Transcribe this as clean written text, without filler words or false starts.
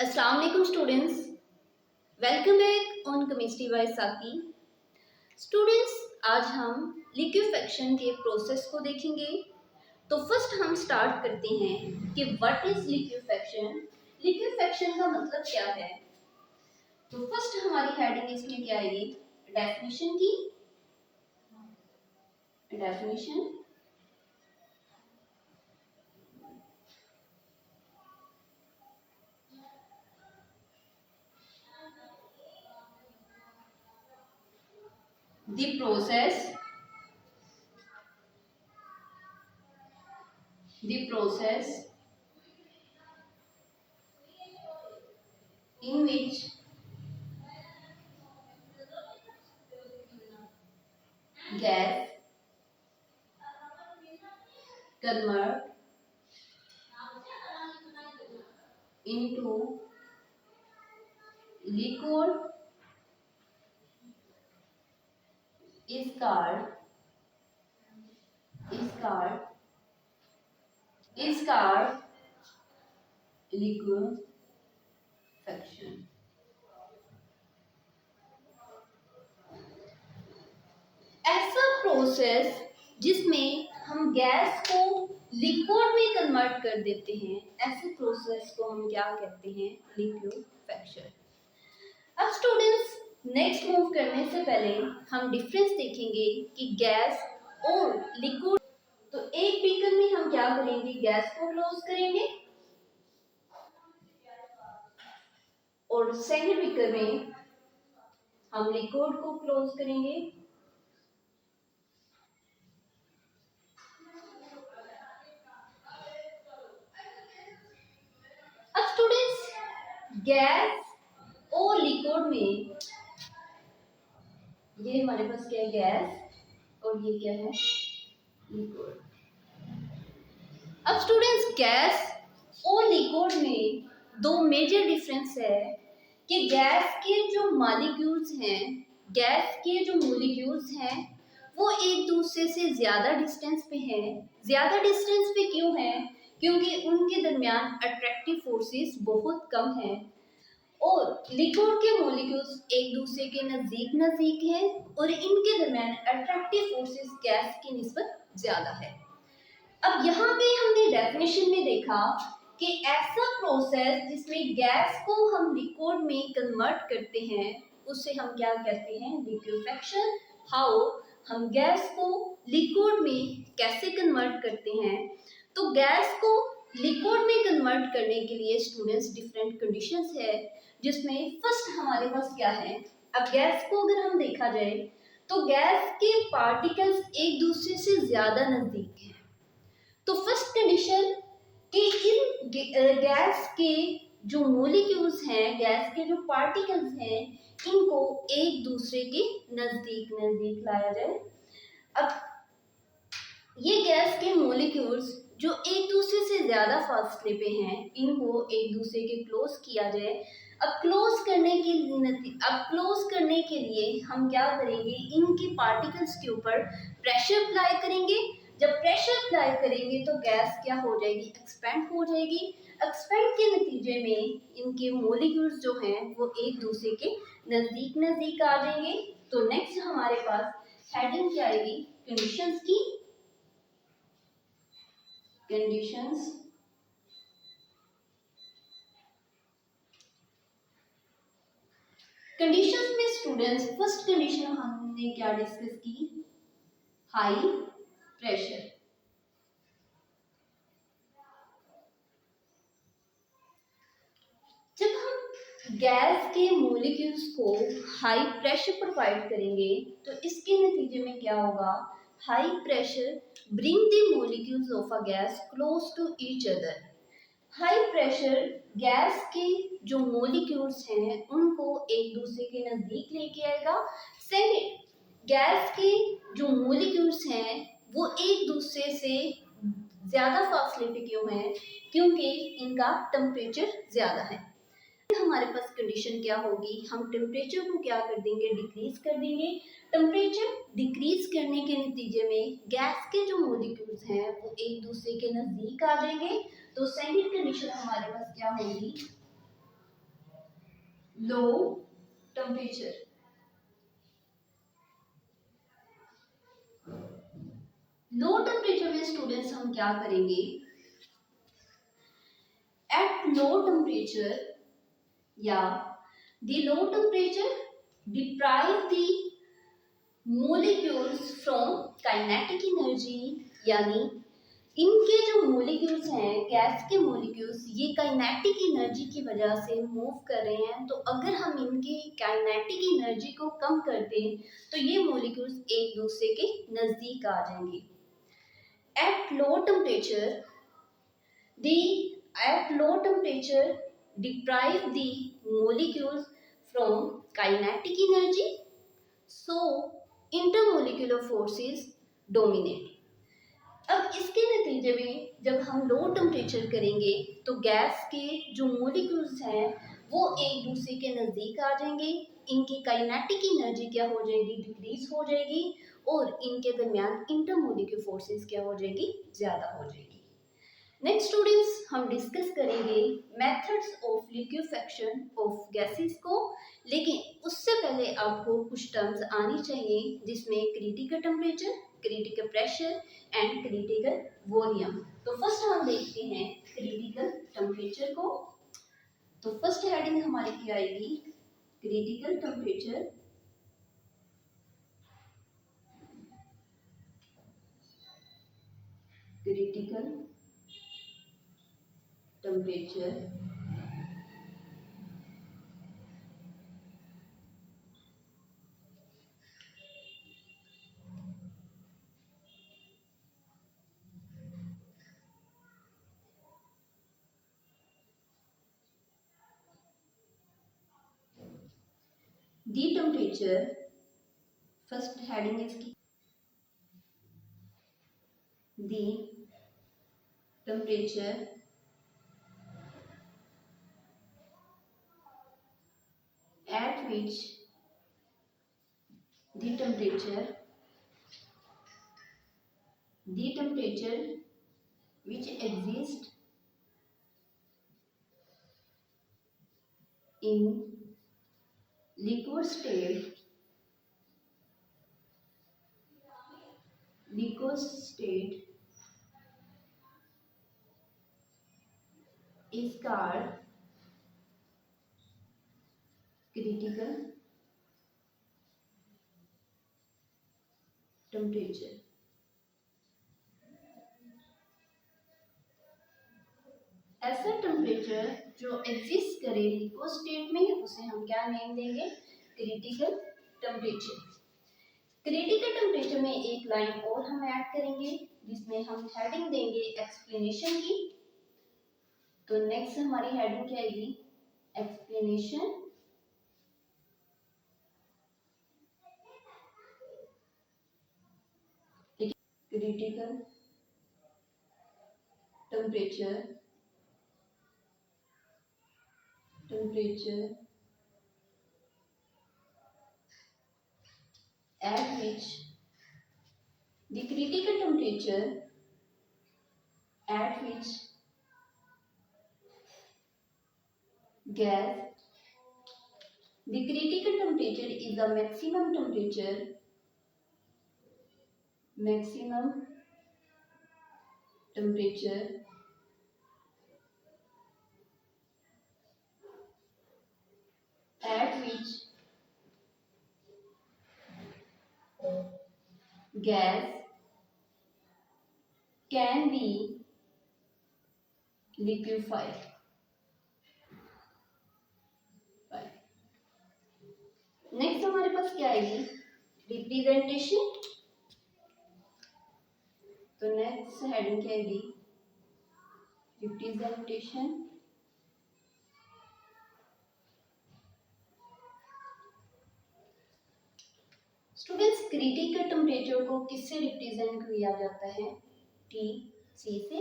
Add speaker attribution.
Speaker 1: अस्सलाम वालेकुम students, welcome back on chemistry bye साकी। स्टूडेंट्स, आज हम लिक्विफेक्शन के प्रोसेस को देखेंगे। तो फर्स्ट हम स्टार्ट करते हैं कि व्हाट इज लिक्विफेक्शन। लिक्विफेक्शन का मतलब क्या है। तो फर्स्ट हमारी हेडिंग इसमें क्या आएगी, डेफिनेशन की। Definition the process in which gas convert into liquid is called liquefaction। ऐसा प्रोसेस जिसमें हम गैस को लिक्विड में कन्वर्ट कर देते हैं, ऐसे प्रोसेस को हम क्या कहते हैं, लिक्विफेक्शन। अब स्टूडेंट्स, नेक्स्ट मूव करने से पहले हम डिफरेंस देखेंगे कि गैस और लिक्विड। तो एक बीकर में हम क्या करेंगे, गैस को क्लोज करेंगे और सेकेंड बीकर में हम लिक्विड को क्लोज करेंगे। अब स्टूडेंट्स, गैस और लिक्विड में ये हमारे पास क्या है, गैस, और ये क्या है, लिक्विड। अब स्टूडेंट्स, गैस और लिक्विड में दो मेजर डिफरेंस है कि गैस के जो मॉलिक्यूल्स हैं, गैस के जो मॉलिक्यूल्स हैं वो एक दूसरे से ज़्यादा डिस्टेंस पे हैं। ज़्यादा डिस्टेंस पे क्यों है, क्योंकि उनके दरमियान अट्रैक्टिव फोर्सेस बहुत कम हैं और लिक्विड के मॉलिक्यूल्स एक दूसरे के नज़दीक नज़दीक हैं और इनके दरमियान अट्रैक्टिव फोर्सेस गैस की निस्बत ज़्यादा है। अब यहाँ पे हमने डेफिनेशन में देखा कि ऐसा प्रोसेस जिसमें गैस को हम लिक्विड में कन्वर्ट करते हैं उसे हम क्या कहते हैं, लिक्विफेक्शन। हाउ, हम गैस को लिक्विड में कैसे कन्वर्ट करते हैं। तो गैस को लिक्विड में कन्वर्ट करने के लिए स्टूडेंट्स डिफरेंट कंडीशंस है, जिसमें फर्स्ट हमारे पास क्या है। अब गैस को अगर हम देखा जाए तो गैस के पार्टिकल्स एक दूसरे से ज़्यादा नज़दीक हैं। तो फर्स्ट कंडीशन कि इन गैस के जो मॉलिक्यूल्स हैं, गैस के जो पार्टिकल्स हैं, इनको एक दूसरे के नज़दीक नज़दीक लाया जाए। अब ये गैस के मॉलिक्यूल्स जो एक दूसरे से ज़्यादा फासले पे हैं, इनको एक दूसरे के क्लोज किया जाए। अब क्लोज करने के लिए हम क्या करेंगे, इनके पार्टिकल्स के ऊपर प्रेशर अप्लाई करेंगे। जब प्रेशर अप्लाई करेंगे तो गैस क्या हो जाएगी, एक्सपेंड हो जाएगी। एक्सपेंड के नतीजे में इनके मॉलिक्यूल्स जो हैं वो एक दूसरे के नज़दीक नज़दीक आ जाएंगे। तो नेक्स्ट हमारे पास हेडिंग क्या आएगी, कंडीशंस की। कंडीशंस में स्टूडेंट्स, फर्स्ट कंडीशन हमने क्या डिस्कस की, हाई प्रेशर। जब हम गैस के मॉलिक्यूल्स को हाई प्रेशर प्रोवाइड करेंगे तो इसके नतीजे में क्या होगा, high pressure bring the molecules of a gas close to each other. High pressure gas के जो मॉलिक्यूल्स हैं उनको एक दूसरे के नज़दीक लेके आएगा। सेकेंड, गैस के जो मॉलिक्यूल्स हैं वो एक दूसरे से ज़्यादा फासले पे क्यों हैं, क्योंकि इनका टेम्परेचर ज़्यादा है। हमारे पास कंडीशन क्या होगी, हम टेम्परेचर को क्या कर देंगे, डिक्रीज कर देंगे। टेम्परेचर डिक्रीज करने के नतीजे में गैस के जो मॉलिक्यूल्स हैं वो एक दूसरे के नज़दीक आ जाएंगे। तो सेकंड कंडीशन हमारे पास क्या होगी, लो टेम्परेचर। लो टेम्परेचर में स्टूडेंट्स हम क्या करेंगे? एट लो टेम्परेचर या the low temperature deprive the molecules from kinetic energy, यानी इनके जो मोलिक्यूल्स हैं, गैस के मोलिक्यूल्स, ये काइनेटिक एनर्जी की वजह से मूव कर रहे हैं। तो अगर हम इनकी काइनेटिक एनर्जी को कम कर दें तो ये मोलिक्यूल्स एक दूसरे के नज़दीक आ जाएंगे। At low temperature at low temperature deprive the molecules from kinetic energy, so intermolecular forces dominate। अब इसके नतीजे में जब हम लो टेम्परेचर करेंगे तो गैस के जो मोलिक्यूल्स हैं वो एक दूसरे के नज़दीक आ जाएंगे, इनकी काइनेटिक एनर्जी क्या हो जाएगी? डिक्रीज हो जाएगी, और इनके दरमियान इंटरमोलिक्यूलर फोर्सेस क्या हो जाएगी? ज़्यादा हो जाएगी। नेक्स्ट स्टूडेंट्स, हम डिस्कस करेंगे methods of liquefaction of gases को, लेकिन उससे पहले आपको कुछ टर्म्स आनी चाहिए जिसमें critical temperature, critical pressure and critical volume. तो फर्स्ट हम देखते हैं क्रिटिकल टेम्परेचर को। तो फर्स्ट हेडिंग हमारी क्या आएगी? Critical temperature. क्रिटिकल टेम्परेचर दी टेम्परेचर, फर्स्ट हेडिंग इसकी दी temperature at which the temperature which exists in liquid state is called critical temperature। ऐसा टेम्परेचर जो एग्जिस्ट करे लिक्विड स्टेट में उसे हम क्या नेम देंगे? Critical temperature. क्रिटिकल टेम्परेचर में एक लाइन और हम ऐड करेंगे जिसमें हम हेडिंग देंगे एक्सप्लेनेशन की। तो नेक्स्ट हमारी हेडिंग क्या आएगी? Explanation critical temperature at which the critical temperature at which gas the critical temperature is the maximum temperature at which gas can be liquefied। Next हमारे पास क्या आएगी? रिप्रेजेंटेशन। तो नेक्स्ट हेडिंग क्या आएगी? रिप्रेजेंटेशन स्टूडेंट्स, क्रिटिकल टेम्परेचर को किससे represent किया जाता है? टी सी से